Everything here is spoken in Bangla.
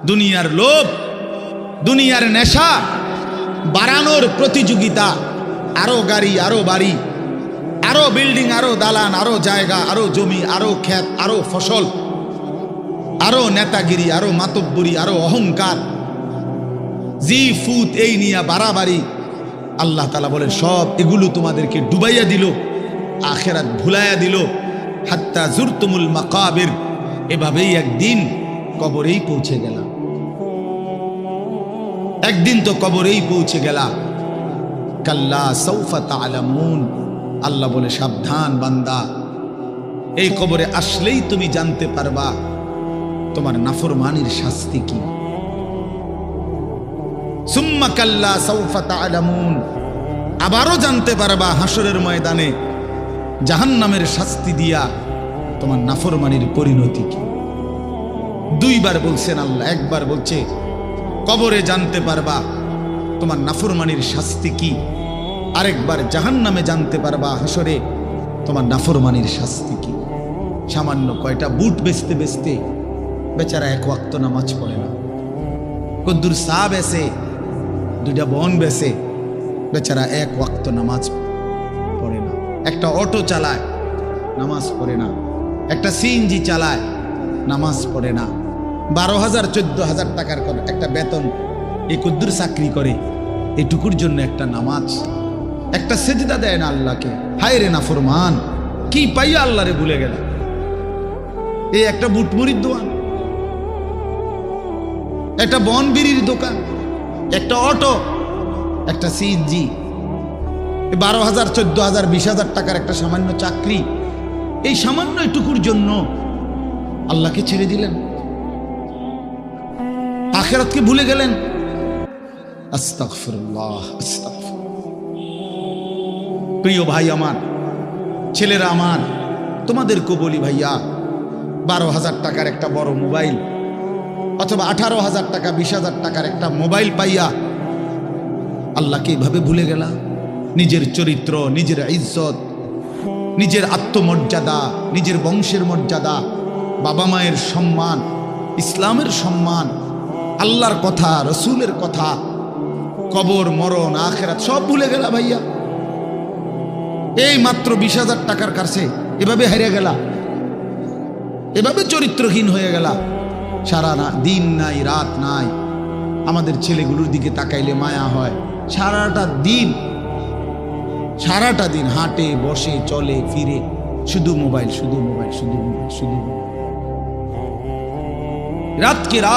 দুনিয়ার লোভ, দুনিয়ার নেশা, বাড়ানোর প্রতিযোগিতা, আরো গাড়ি, আরো বাড়ি, আরো বিল্ডিং, আরো দালান, আরো জায়গা, আরো জমি, আরো ক্ষেত, আরো ফসল, আরো নেতাগিরি, আরো মাতব্বরি, আরো অহংকার, জি ফুত, এই নিয়ে বাড়াবাড়ি। আল্লাহ তাআলা বলেন সব এগুলো তোমাদেরকে ডুবাইয়া দিল, আখিরাত ভুলাইয়া দিল। হাত্তা জুরতুমুল মাকাবির, এভাবেই একদিন কবরেই পৌঁছে গেলাম। একদিন তো কবরেই পৌঁছে গেলা। কাল্লা সাউফা তা'লামুন, আল্লাহ বলে সাবধান বান্দা, এই কবরে আসলেই তুমি জানতে পারবা তোমার নাফরমানির শাস্তি কি। সুম্মা কাল্লা সাউফা তা'লামুন, আবারও জানতে পারবা হাসরের ময়দানে জাহান্নামের শাস্তি দিয়া তোমার নাফরমানির পরিণতি কি। দুইবার বলছেন আল্লাহ, একবার বলছে কবরে জানতে পারবা তোমার নাফরমানির শাস্তি কি, আরেকবার জাহান্নামে জানতে পারবা হাসরে তোমার নাফরমানির শাস্তি কি। সামান্য কয়টা বুট বেচতে বেচতে বেচারা এক ওয়াক্ত নামাজ পড়ে না, কদ্দুর চা বেচে, দুইটা বন বেচে, বেচারা এক ওয়াক্ত নামাজ পড়ে না। একটা অটো চালায়, নামাজ পড়ে না। একটা সিএনজি চালায়, নামাজ পড়ে না। 12,000 14,000 টাকার একটা বেতন, এই কদ্দুর চাকরি করে, এটুকুর জন্য একটা নামাজ, একটা সেজদা দেয় না আল্লাহকে। হায় রে নাফরমান, কি পাইয়া আল্লাহরে ভুলে গেল। এই একটা বুটমুড়ির দোকান, একটা বন বিড়ির দোকান, একটা অটো, একটা সিএনজি, 12,000 14,000 20,000 টাকার একটা সামান্য চাকরি, এই সামান্য এটুকুর জন্য আল্লাহকে ছেড়ে দিলেন, আখিরাতকে ভুলে গেলেন। আস্তাগফিরুল্লাহ, আস্তাগফিরুল্লাহ। প্রিয় ভাই আমার, ছেলেরা আমার, তোমাদেরকেও বলি ভাইয়া, 12,000 টাকার একটা বড় মোবাইল অথবা 18,000 টাকা 20,000 টাকার একটা মোবাইল পাইয়া আল্লাহকে এভাবে ভুলে গেলা। নিজের চরিত্র, নিজের ইজ্জত, নিজের আত্মমর্যাদা, নিজের বংশের মর্যাদা, বাবা মায়ের সম্মান, ইসলামের সম্মান, আল্লাহর কথা, রসুলের কথা, কবর, মরণ, আখিরাত সব ভুলে গেলা ভাইয়া। এই মাত্র 20,000 টাকার কাছে এভাবে হারিয়ে গেলা, এভাবে চরিত্রহীন হয়ে গেলা। সারা দিন নাই, রাত নাই। আমাদের ছেলেগুলোর দিকে তাকাইলে মায়া হয়। সারাটা দিন হাঁটে, বসে, চলে, ফিরে, শুধু মোবাইল, শুধু মোবাইল, শুধু মোবাইল, শুধু মোবাইল। রাতকে রাত